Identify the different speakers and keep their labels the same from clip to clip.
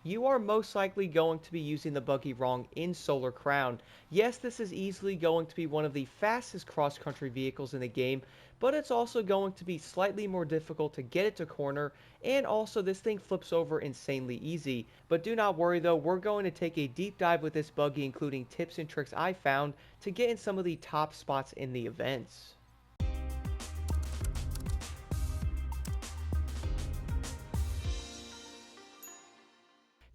Speaker 1: you are most likely going to be using the Buggy wrong in Solar Crown. Yes, this is easily going to be one of the fastest cross-country vehicles in the game, but it's also going to be slightly more difficult to get it to corner, and also this thing flips over insanely easy. But do not worry though, we're going to take a deep dive with this Buggy, including tips and tricks I found to get in some of the top spots in the events.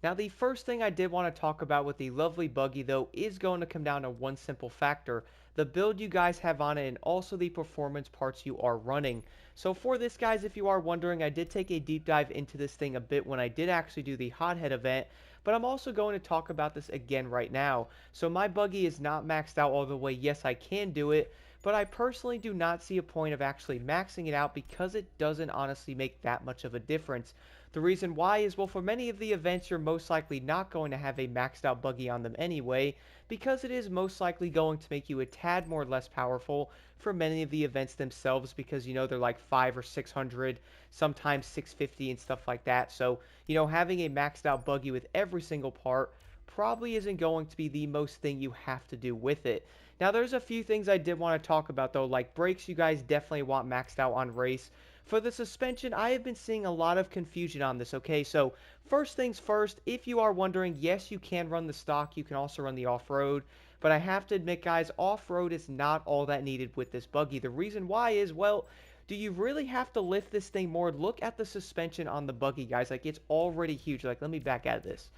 Speaker 1: Now, the first thing I did want to talk about with the lovely Buggy, though, is going to come down to one simple factor: the build you guys have on it and also the performance parts you are running. So for this, guys, if you are wondering, I did take a deep dive into this thing a bit when I did actually do the Hothead event, but I'm also going to talk about this again right now. So my Buggy is not maxed out all the way. Yes, I can do it, but I personally do not see a point of actually maxing it out because it doesn't honestly make that much of a difference. The reason why is, well, for many of the events, you're most likely not going to have a maxed out Buggy on them anyway, because it is most likely going to make you a tad more less powerful for many of the events themselves, because they're like 5 or 600, sometimes 650 and stuff like that. So having a maxed out Buggy with every single part probably isn't going to be the most thing you have to do with it. Now, there's a few things I did want to talk about though, like brakes. You guys definitely want maxed out on race. For the suspension, I have been seeing a lot of confusion on this, okay? So, first things first, if you are wondering, yes, you can run the stock, you can also run the off-road, but I have to admit, guys, off-road is not all that needed with this Buggy. The reason why is, well, do you really have to lift this thing more? Look at the suspension on the Buggy, guys. Like, it's already huge. Like, let me back out of this.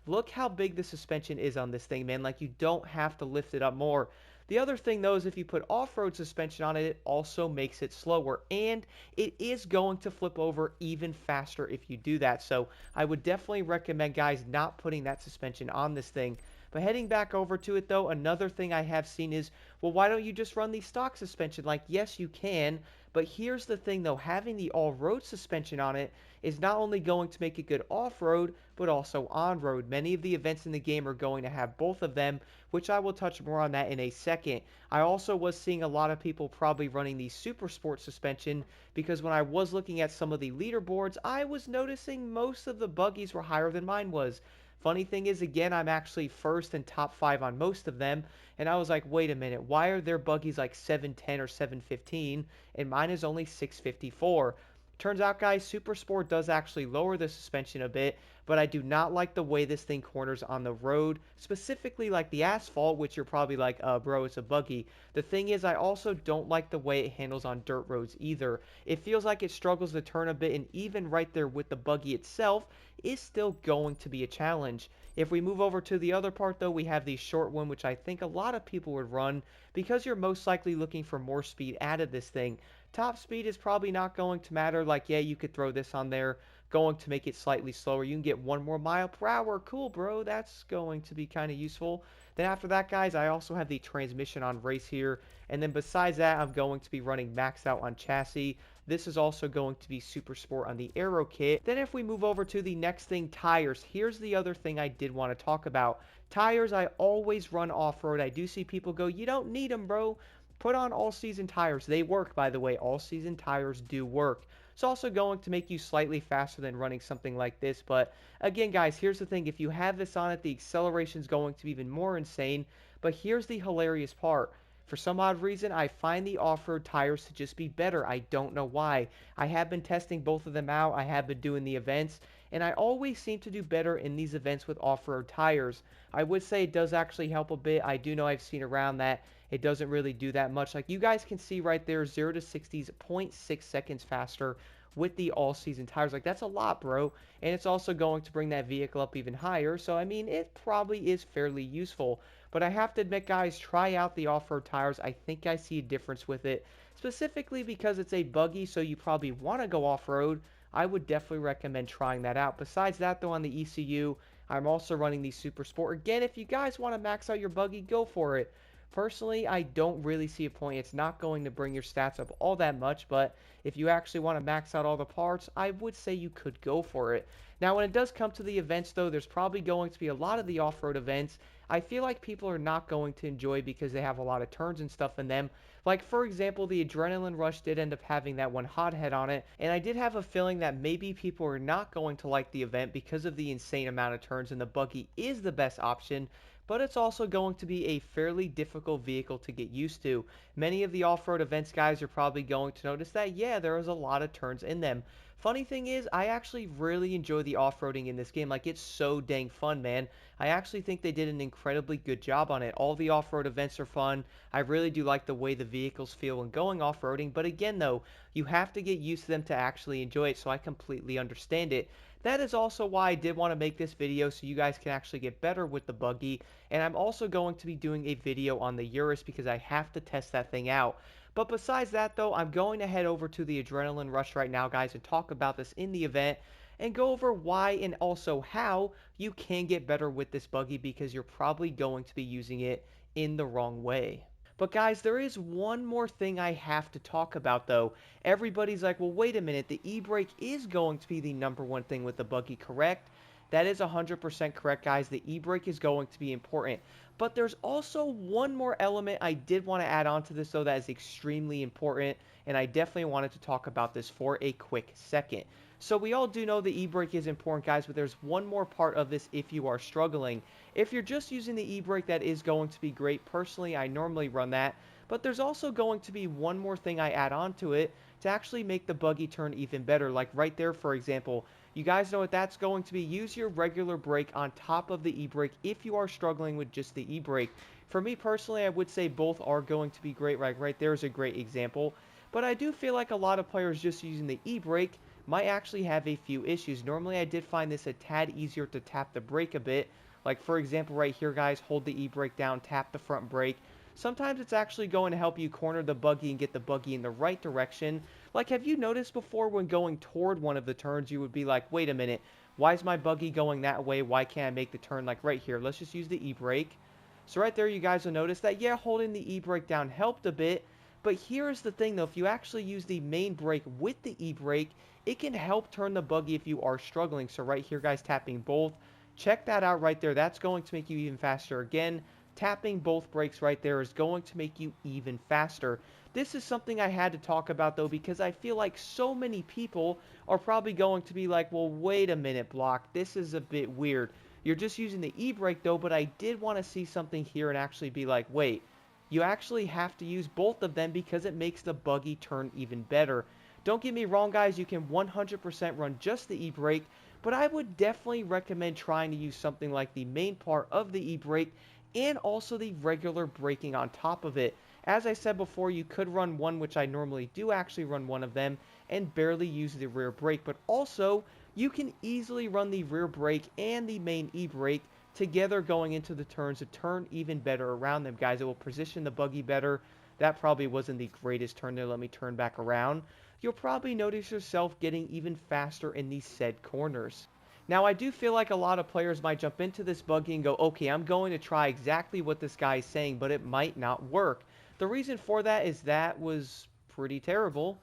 Speaker 1: Look how big the suspension is on this thing, man. Like, you don't have to lift it up more. The other thing, though, is if you put off-road suspension on it, it also makes it slower, and it is going to flip over even faster if you do that. So I would definitely recommend, guys, not putting that suspension on this thing. But heading back over to it, though, another thing I have seen is, well, why don't you just run the stock suspension? Like, yes, you can, but here's the thing, though. Having the all-road suspension on it is not only going to make it good off-road, but also on-road. Many of the events in the game are going to have both of them, which I will touch more on that in a second. I also was seeing a lot of people probably running the Super Sport suspension, because when I was looking at some of the leaderboards, I was noticing most of the Buggies were higher than mine was. Funny thing is, again, I'm actually first and top 5 on most of them, and I was like, wait a minute, why are their Buggies like 710 or 715, and mine is only 654? Turns out, guys, Super Sport does actually lower the suspension a bit, but I do not like the way this thing corners on the road, specifically like the asphalt, which you're probably like, bro, it's a Buggy. The thing is, I also don't like the way it handles on dirt roads either. It feels like it struggles to turn a bit, and even right there with the Buggy itself is still going to be a challenge. If we move over to the other part, though, we have the short one, which I think a lot of people would run because you're most likely looking for more speed out of this thing. Top speed is probably not going to matter. Like, yeah, you could throw this on there, going to make it slightly slower. You can get 1 more mile per hour. Cool, bro. That's going to be kind of useful. Then after that, guys, I also have the transmission on race here. And then besides that, I'm going to be running max out on chassis. This is also going to be Super Sport on the Aero kit. Then if we move over to the next thing, tires. Here's the other thing I did want to talk about. Tires, I always run off-road. I do see people go, you don't need them, bro. Put on all-season tires. They work, by the way. All-season tires do work. It's also going to make you slightly faster than running something like this. But again, guys, here's the thing. If you have this on it, the acceleration is going to be even more insane. But here's the hilarious part. For some odd reason, I find the off-road tires to just be better. I don't know why. I have been testing both of them out. I have been doing the events, and I always seem to do better in these events with off-road tires. I would say it does actually help a bit. I do know I've seen around that it doesn't really do that much. Like you guys can see right there, 0 to 60 is 0.6 seconds faster with the all-season tires. Like, that's a lot, bro. And it's also going to bring that vehicle up even higher. So, I mean, it probably is fairly useful. But I have to admit, guys, try out the off-road tires. I think I see a difference with it, specifically because it's a Buggy, so you probably want to go off-road. I would definitely recommend trying that out. Besides that, though, on the ECU, I'm also running the Super Sport. Again, if you guys want to max out your Buggy, go for it. Personally, I don't really see a point. It's not going to bring your stats up all that much, but if you actually want to max out all the parts, I would say you could go for it. Now, when it does come to the events, though, there's probably going to be a lot of the off-road events I feel like people are not going to enjoy because they have a lot of turns and stuff in them. Like, for example, the Adrenaline Rush did end up having that one hothead on it, and I did have a feeling that maybe people are not going to like the event because of the insane amount of turns, and the Buggy is the best option, but it's also going to be a fairly difficult vehicle to get used to. Many of the off-road events guys are probably going to notice that, yeah, there is a lot of turns in them. Funny thing is, I actually really enjoy the off-roading in this game. Like, it's so dang fun, man. I actually think they did an incredibly good job on it. All the off-road events are fun. I really do like the way the vehicles feel when going off-roading, but again though, you have to get used to them to actually enjoy it, so I completely understand it. That is also why I did want to make this video so you guys can actually get better with the Buggy, and I'm also going to be doing a video on the Urus because I have to test that thing out. But besides that though, I'm going to head over to the Adrenaline Rush right now guys and talk about this in the event and go over why and also how you can get better with this Buggy because you're probably going to be using it in the wrong way. But guys, there is one more thing I have to talk about though. Everybody's like, well, wait a minute, the e-brake is going to be the number one thing with the Buggy, correct? That is 100% correct, guys. The e-brake is going to be important. But there's also one more element I did want to add on to this, though, that is extremely important, and I definitely wanted to talk about this for a quick second. So we all do know the e-brake is important, guys, but there's one more part of this if you are struggling. If you're just using the e-brake, that is going to be great. Personally, I normally run that, but there's also going to be one more thing I add on to it to actually make the Buggy turn even better. Like right there, for example, you guys know what that's going to be. Use your regular brake on top of the e-brake if you are struggling with just the e-brake. For me personally, I would say both are going to be great. Right there is a great example. But I do feel like a lot of players just using the e-brake might actually have a few issues. Normally, I did find this a tad easier to tap the brake a bit. Like, for example, right here, guys, hold the e-brake down, tap the front brake. Sometimes it's actually going to help you corner the Buggy and get the Buggy in the right direction. Like, have you noticed before when going toward one of the turns, you would be like, wait a minute, why is my Buggy going that way? Why can't I make the turn? Like, right here, let's just use the e-brake. So right there, you guys will notice that, yeah, holding the e-brake down helped a bit. But here's the thing, though. If you actually use the main brake with the e-brake, it can help turn the Buggy if you are struggling. So right here, guys, tapping both. Check that out right there. That's going to make you even faster. Again, tapping both brakes right there is going to make you even faster. This is something I had to talk about, though, because I feel like so many people are probably going to be like, well, wait a minute, Block. This is a bit weird. You're just using the e-brake, though, but I did want to see something here and actually be like, wait, you actually have to use both of them because it makes the Buggy turn even better. Don't get me wrong, guys, you can 100% run just the e-brake, but I would definitely recommend trying to use something like the main part of the e-brake and also the regular braking on top of it. As I said before, you could run one, which I normally do actually run one of them, and barely use the rear brake, but also you can easily run the rear brake and the main e-brake together going into the turns to turn even better around them, guys. It will position the Buggy better. That probably wasn't the greatest turn there. Let me turn back around. You'll probably notice yourself getting even faster in these said corners. Now, I do feel like a lot of players might jump into this Buggy and go, okay, I'm going to try exactly what this guy is saying, but it might not work. The reason for that is that was pretty terrible.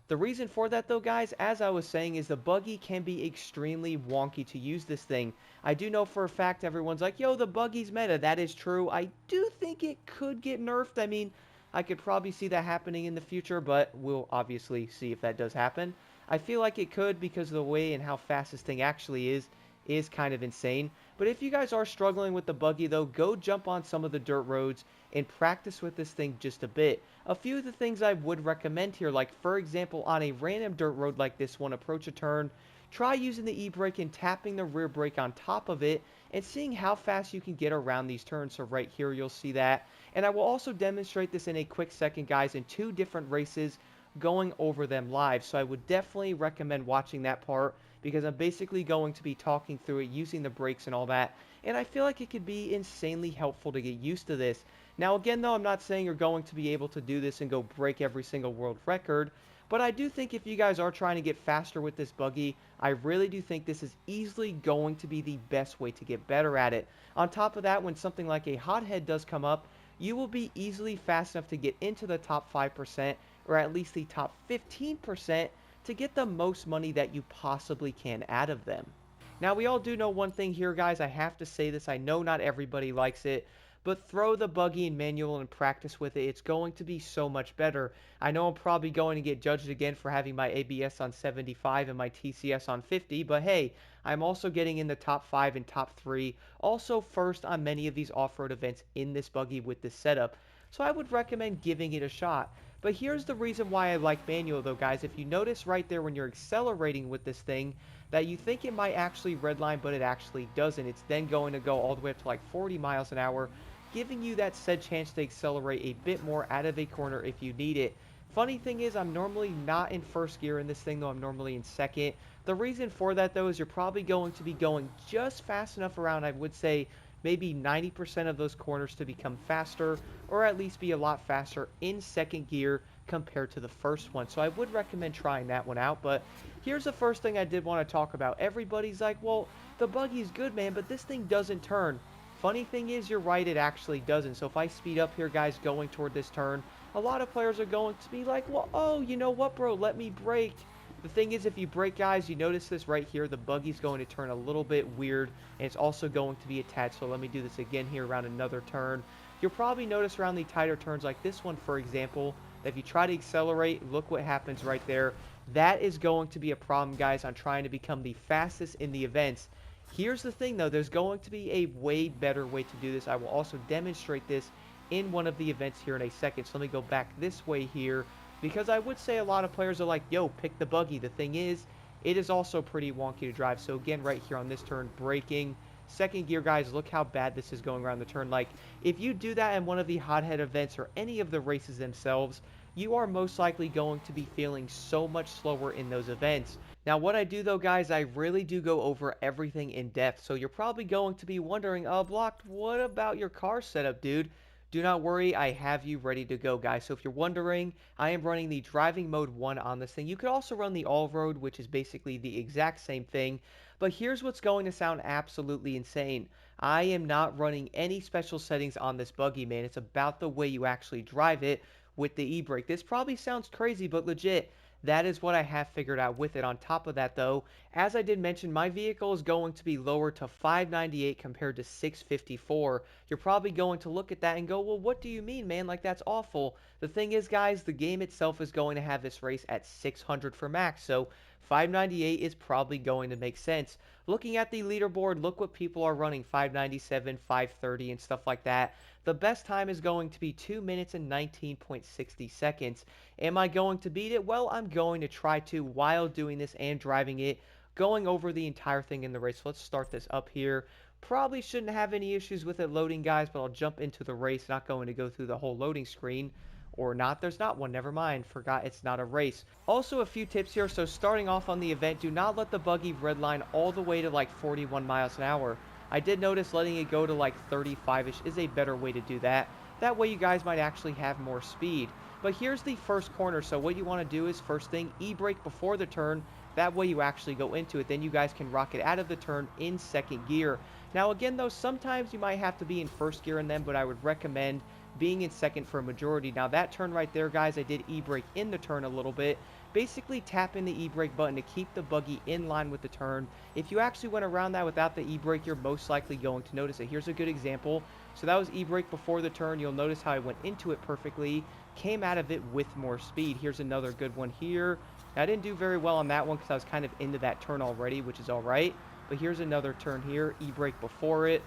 Speaker 1: The reason for that though, guys, as I was saying, is the Buggy can be extremely wonky to use this thing. I do know for a fact everyone's like, yo, the Buggy's meta. That is true. I do think it could get nerfed. I mean, I could probably see that happening in the future, but we'll obviously see if that does happen. I feel like it could because of the way and how fast this thing actually is kind of insane. But if you guys are struggling with the Buggy though, go jump on some of the dirt roads and practice with this thing just a bit. A few of the things I would recommend here, like for example on a random dirt road like this one, approach a turn, try using the e-brake and tapping the rear brake on top of it and seeing how fast you can get around these turns. So right here you'll see that. And I will also demonstrate this in a quick second, guys, in two different races going over them live. So I would definitely recommend watching that part because I'm basically going to be talking through it, using the brakes and all that. And I feel like it could be insanely helpful to get used to this. Now again though, I'm not saying you're going to be able to do this and go break every single world record, but I do think if you guys are trying to get faster with this Buggy, I really do think this is easily going to be the best way to get better at it. On top of that, when something like a hothead does come up, you will be easily fast enough to get into the top 5% or at least the top 15% to get the most money that you possibly can out of them. Now, we all do know one thing here, guys. I have to say this. I know not everybody likes it, but throw the buggy in manual and practice with it. It's going to be so much better. I know I'm probably going to get judged again for having my ABS on 75 and my TCS on 50, but hey, I'm also getting in the top 5 and top 3, also first on many of these off-road events in this buggy with this setup. So I would recommend giving it a shot. But here's the reason why I like manual though, guys. If you notice right there when you're accelerating with this thing, that you think it might actually redline, but it actually doesn't. It's then going to go all the way up to like 40 miles an hour, giving you that said chance to accelerate a bit more out of a corner if you need it. Funny thing is, I'm normally not in first gear in this thing, though I'm normally in second. The reason for that, though, is you're probably going to be going just fast enough around, I would say, maybe 90% of those corners to become faster, or at least be a lot faster in second gear compared to the first one. So I would recommend trying that one out. But here's the first thing I did want to talk about. Everybody's like, well, the buggy's good, man, but this thing doesn't turn. Funny thing is, you're right, it actually doesn't. So if I speed up here, guys, going toward this turn, a lot of players are going to be like, well, oh, you know what, bro, let me brake. The thing is, if you brake, guys, you notice this right here, the buggy's going to turn a little bit weird, and it's also going to be attached. So let me do this again here around another turn. You'll probably notice around the tighter turns like this one, for example, that if you try to accelerate, look what happens right there. That is going to be a problem, guys, on trying to become the fastest in the events. Here's the thing, though. There's going to be a way better way to do this. I will also demonstrate this in one of the events here in a second. So let me go back this way here, because I would say a lot of players are like, yo, pick the buggy. The thing is, it is also pretty wonky to drive. So again, right here on this turn, braking. Second gear, guys, look how bad this is going around the turn. Like, if you do that in one of the hothead events or any of the races themselves, you are most likely going to be feeling so much slower in those events. Now, what I do, though, guys, I really do go over everything in depth. So you're probably going to be wondering, Blocked, what about your car setup, dude? Do not worry, I have you ready to go, guys. So if you're wondering, I am running the driving mode 1 on this thing. You could also run the all-road, which is basically the exact same thing. But here's what's going to sound absolutely insane. I am not running any special settings on this buggy, man. It's about the way you actually drive it with the e-brake. This probably sounds crazy, but legit, that is what I have figured out with it. On top of that, though, as I did mention, my vehicle is going to be lower to 598 compared to 654. You're probably going to look at that and go, well, what do you mean, man? Like, that's awful. The thing is, guys, the game itself is going to have this race at 600 for max, so 598 is probably going to make sense. Looking at the leaderboard, look what people are running, 597, 530, and stuff like that. The best time is going to be 2 minutes and 19.60 seconds. Am I going to beat it? Well, I'm going to try to while doing this and driving it, going over the entire thing in the race. So let's start this up here. Probably shouldn't have any issues with it loading, guys, but I'll jump into the race. Not going to go through the whole loading screen. Or not, there's not one, never mind, forgot it's not a race. Also, a few tips here. So starting off on the event, do not let the buggy redline all the way to like 41 miles an hour. I did notice letting it go to like 35-ish is a better way to do that. That way you guys might actually have more speed. But here's the first corner. So what you want to do is, first thing, e-brake before the turn. That way you actually go into it. Then you guys can rocket out of the turn in second gear. Now again, though, sometimes you might have to be in first gear in them, but I would recommend being in second for a majority. Now that turn right there, guys, I did e-brake in the turn a little bit. Basically tap in the e-brake button to keep the buggy in line with the turn. If you actually went around that without the e-brake, you're most likely going to notice it. Here's a good example. So that was e-brake before the turn. You'll notice how I went into it perfectly, came out of it with more speed. Here's another good one here. Now, I didn't do very well on that one because I was kind of into that turn already, which is all right. But here's another turn here, e-brake before it.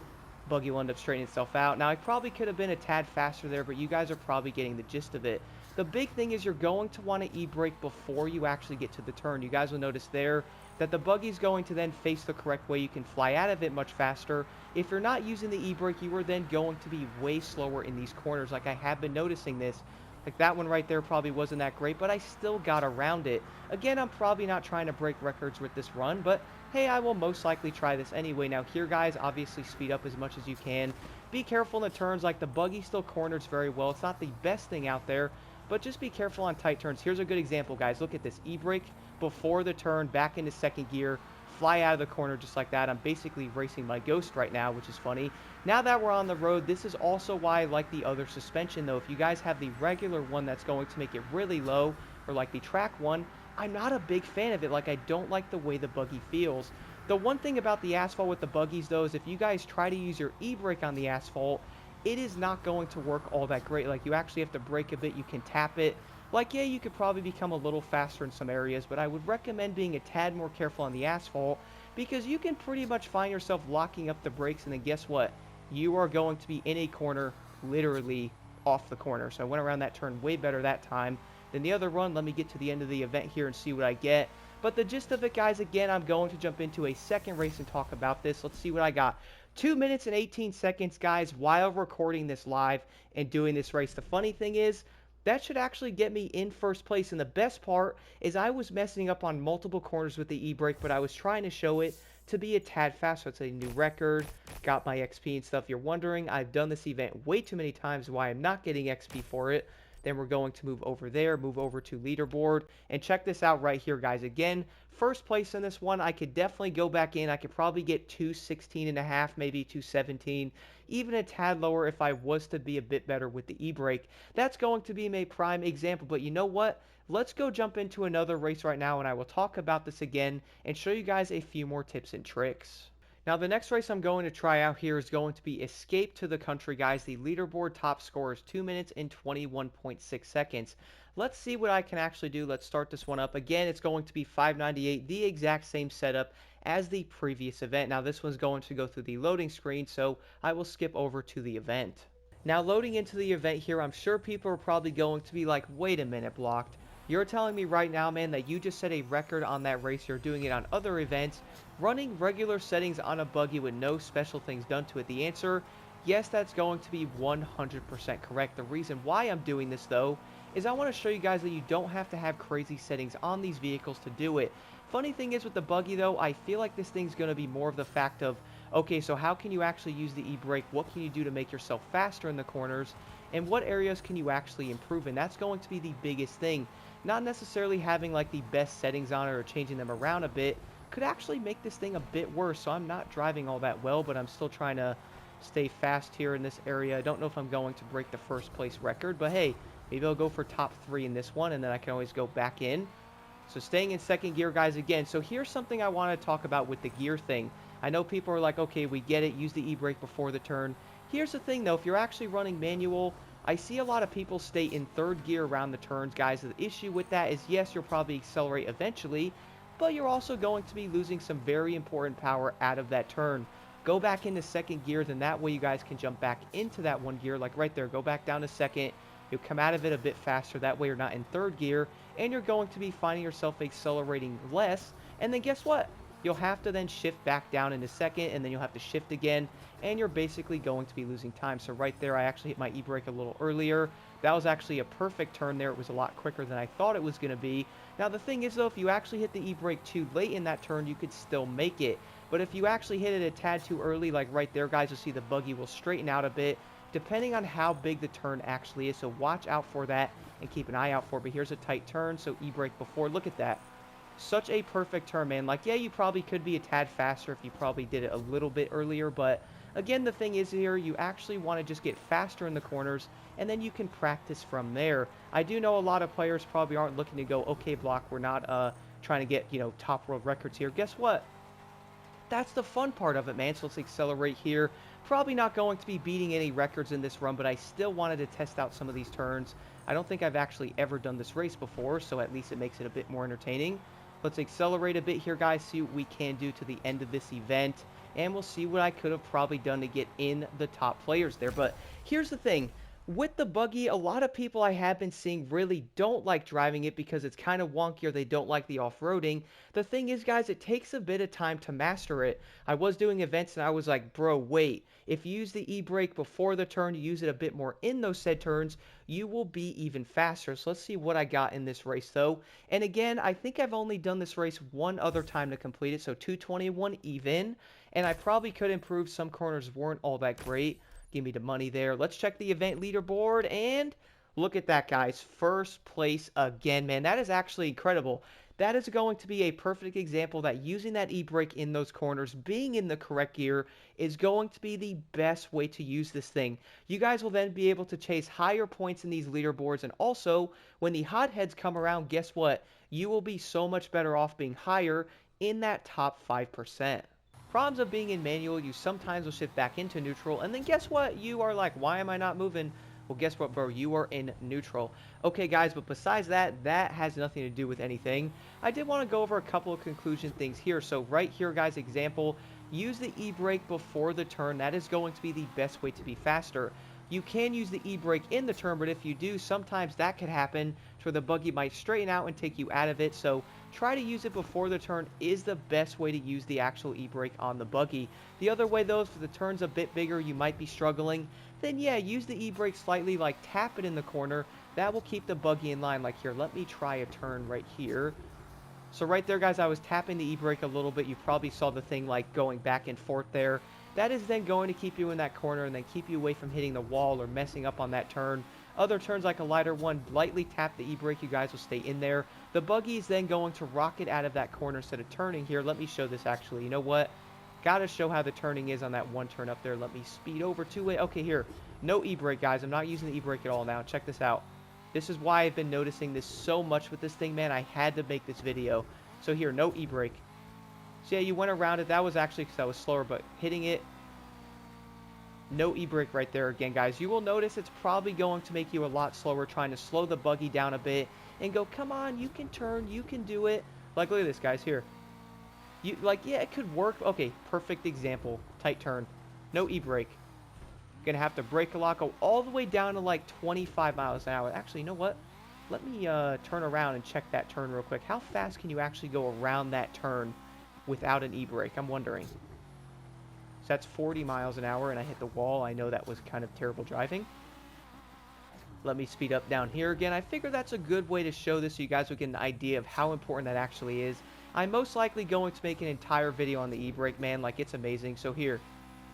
Speaker 1: Buggy will end up straightening itself out. Now, I probably could have been a tad faster there, but you guys are probably getting the gist of it. The big thing is you're going to want to e-brake before you actually get to the turn. You guys will notice there that the buggy's going to then face the correct way. You can fly out of it much faster. If you're not using the e-brake, you are then going to be way slower in these corners. Like, I have been noticing this. Like, that one right there probably wasn't that great, but I still got around it. Again, I'm probably not trying to break records with this run, but hey, I will most likely try this anyway. Now here, guys, obviously speed up as much as you can. Be careful in the turns. Like, the buggy still corners very well. It's not the best thing out there, but just be careful on tight turns. Here's a good example, guys. Look at this. E-brake before the turn, back into second gear. fly out of the corner just like that. I'm basically racing my ghost right now, which is funny. Now that we're on the road, this is also why I like the other suspension, though. If you guys have the regular one that's going to make it really low, or like the track one, I'm not a big fan of it. Like, I don't like the way the Buggy feels. The one thing about the asphalt with the Buggies, though, is if you guys try to use your e-brake on the asphalt, it is not going to work all that great. Like, you actually have to brake a bit. You can tap it. Like, yeah, you could probably become a little faster in some areas, but I would recommend being a tad more careful on the asphalt, because you can pretty much find yourself locking up the brakes, and then guess what? You are going to be in a corner, literally off the corner. So I went around that turn way better that time than the other run. Let me get to the end of the event here and see what I get. But the gist of it, guys, again, I'm going to jump into a second race and talk about this. Let's see what I got. 2 minutes and 18 seconds, guys, while recording this live and doing this race. The funny thing is, that should actually get me in first place. And the best part is I was messing up on multiple corners with the e-brake, but I was trying to show it to be a tad faster. It's a new record. Got my XP and stuff. You're wondering, I've done this event way too many times, why I'm not getting XP for it. Then we're going to move over there, move over to leaderboard, and check this out right here, guys. Again, first place in this one. I could definitely go back in. I could probably get 216 and a half, maybe 217, even a tad lower if I was to be a bit better with the e-brake. That's going to be my prime example, but you know what? Let's go jump into another race right now, and I will talk about this again and show you guys a few more tips and tricks. Now, the next race I'm going to try out here is going to be Escape to the Country, guys. The leaderboard top score is 2 minutes and 21.6 seconds. Let's see what I can actually do. Let's start this one up. Again, it's going to be 598, the exact same setup as the previous event. Now, this one's going to go through the loading screen, so I will skip over to the event. Now, loading into the event here, I'm sure people are probably going to be like, wait a minute, Blocked. You're telling me right now, man, that you just set a record on that race. You're doing it on other events, running regular settings on a Buggy with no special things done to it. The answer, yes, that's going to be 100% correct. The reason why I'm doing this, though, is I want to show you guys that you don't have to have crazy settings on these vehicles to do it. Funny thing is with the Buggy, though, I feel like this thing's going to be more of the fact of, okay, so how can you actually use the e-brake? What can you do to make yourself faster in the corners? And what areas can you actually improve in? That's going to be the biggest thing. Not necessarily having like the best settings on it or changing them around a bit could actually make this thing a bit worse. So I'm not driving all that well, but I'm still trying to stay fast here in this area. I don't know if I'm going to break the first place record, but hey, maybe I'll go for top 3 in this one, and then I can always go back in. So staying in second gear, guys, again. So here's something I want to talk about with the gear thing. I know people are like, okay, we get it, use the e-brake before the turn. Here's the thing, though, if you're actually running manual, I see a lot of people stay in third gear around the turns, guys. The issue with that is, yes, you'll probably accelerate eventually, but you're also going to be losing some very important power out of that turn. Go back into second gear, then that way you guys can jump back into that one gear, like right there. Go back down to second. You'll come out of it a bit faster. That way you're not in third gear, and you're going to be finding yourself accelerating less. And then guess what? You'll have to then shift back down into second, and then you'll have to shift again, and you're basically going to be losing time. So right there, I actually hit my e-brake a little earlier. That was actually a perfect turn there. It was a lot quicker than I thought it was going to be. Now, the thing is, though, if you actually hit the e-brake too late in that turn, you could still make it. But if you actually hit it a tad too early, like right there, guys, you'll see the Buggy will straighten out a bit, depending on how big the turn actually is. So watch out for that and keep an eye out for it. But here's a tight turn, so e-brake before. Look at that. Such a perfect turn, man. Like, yeah, you probably could be a tad faster if you probably did it a little bit earlier, but again, the thing is here, you actually want to just get faster in the corners, and then you can practice from there. I do know a lot of players probably aren't looking to go, okay, Block, we're not trying to get, you know, top world records here. Guess what? That's the fun part of it, man. So let's accelerate here. Probably not going to be beating any records in this run, but I still wanted to test out some of these turns. I don't think I've actually ever done this race before, so at least it makes it a bit more entertaining. Let's accelerate a bit here, guys, see what we can do to the end of this event, and we'll see what I could have probably done to get in the top players there. But here's the thing. With the Buggy, a lot of people I have been seeing really don't like driving it because it's kind of wonky, or they don't like the off-roading. The thing is, guys, it takes a bit of time to master it. I was doing events and I was like, bro, wait. If you use the e-brake before the turn, you use it a bit more in those said turns, you will be even faster. So let's see what I got in this race, though. And again, I think I've only done this race one other time to complete it, so 221 even. And I probably could improve. Some corners weren't all that great. Give me the money there. Let's check the event leaderboard, and look at that, guys. First place again, man. That is actually incredible. that is going to be a perfect example that using that e-brake in those corners, being in the correct gear, is going to be the best way to use this thing. You guys will then be able to chase higher points in these leaderboards, and also, when the hotheads come around, guess what? You will be so much better off being higher in that top 5%. Problems of being in manual, you sometimes will shift back into neutral, and then guess what? You are like, why am I not moving? Well, guess what, bro? You are in neutral. Okay, guys, but besides that, that has nothing to do with anything. I did want to go over a couple of conclusion things here. So right here, guys, example, use the e-brake before the turn. That is going to be the best way to be faster. You can use the e-brake in the turn, but if you do, sometimes that could happen to where the buggy might straighten out and take you out of it. So try to use it before the turn is the best way to use the actual e-brake on the buggy. The other way, though, if the turn's a bit bigger, you might be struggling, then yeah, use the e-brake slightly, like tap it in the corner. That will keep the buggy in line. Like here, let me try a turn right here. So right there, guys, I was tapping the e-brake a little bit. You probably saw the thing like going back and forth there. That is then going to keep you in that corner and then keep you away from hitting the wall or messing up on that turn. Other turns like a lighter one, lightly tap the e-brake, you guys will stay in there. The buggy is then going to rocket out of that corner instead of turning here. Let me show this actually. You know what? Gotta show how the turning is on that one turn up there. Let me speed over to it. Okay, here. No e-brake, guys. I'm not using the e-brake at all now. Check this out. This is why I've been noticing this so much with this thing, man. I had to make this video. So here, no e-brake. So yeah, you went around it. That was actually because I was slower, but hitting it, no e-brake right there again, guys. You will notice it's probably going to make you a lot slower, trying to slow the buggy down a bit and go, come on, you can turn, you can do it. Like, look at this, guys, here. You like, yeah, it could work. Okay, perfect example. Tight turn. No e-brake. Gonna have to brake a lot, go all the way down to like 25 miles an hour. Actually, you know what? Let me turn around and check that turn real quick. How fast can you actually go around that turn without an e-brake? I'm wondering. So that's 40 miles an hour, and I hit the wall. I know that was kind of terrible driving. Let me speed up down here again. I figure that's a good way to show this so you guys will get an idea of how important that actually is. I'm most likely going to make an entire video on the e-brake, man. Like, it's amazing. So here,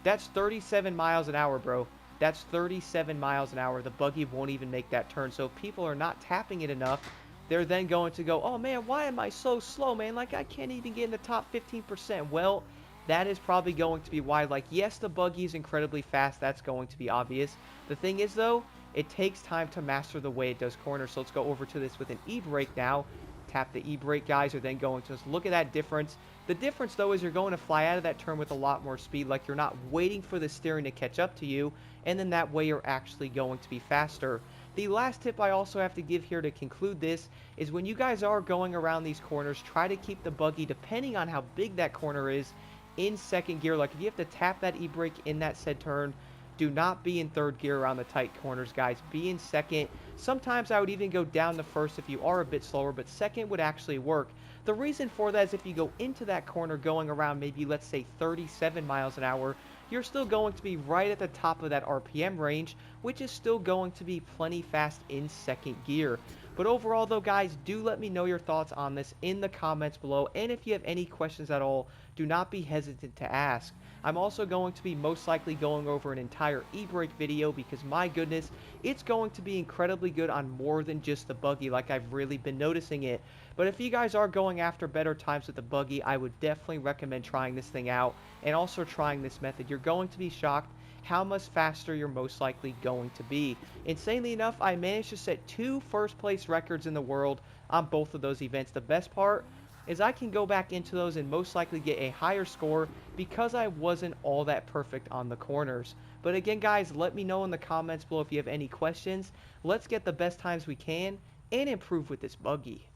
Speaker 1: that's 37 miles an hour, bro. That's 37 miles an hour. The buggy won't even make that turn. So if people are not tapping it enough, they're then going to go, oh man, why am I so slow, man? Like, I can't even get in the top 15%. Well, that is probably going to be why. Like, yes, the buggy is incredibly fast. That's going to be obvious. The thing is, though, it takes time to master the way it does corners. So let's go over to this with an e-brake now. Tap the e-brake, guys, are then going to just look at that difference. The difference, though, is you're going to fly out of that turn with a lot more speed. Like, you're not waiting for the steering to catch up to you, and then that way you're actually going to be faster. The last tip I also have to give here to conclude this is when you guys are going around these corners, try to keep the buggy, depending on how big that corner is, in second gear. Like, if you have to tap that e-brake in that said turn, do not be in third gear around the tight corners, guys. Be in second. Sometimes I would even go down to first if you are a bit slower, but second would actually work. The reason for that is if you go into that corner going around maybe, let's say, 37 miles an hour, you're still going to be right at the top of that RPM range, which is still going to be plenty fast in second gear. But overall, though, guys, do let me know your thoughts on this in the comments below. And if you have any questions at all, do not be hesitant to ask. I'm also going to be most likely going over an entire e-brake video because, my goodness, it's going to be incredibly good on more than just the buggy, like I've really been noticing it. But if you guys are going after better times with the buggy, I would definitely recommend trying this thing out and also trying this method. You're going to be shocked how much faster you're most likely going to be. Insanely enough, I managed to set 2 first place records in the world on both of those events. The best part is I can go back into those and most likely get a higher score because I wasn't all that perfect on the corners. But again, guys, let me know in the comments below if you have any questions. Let's get the best times we can and improve with this buggy.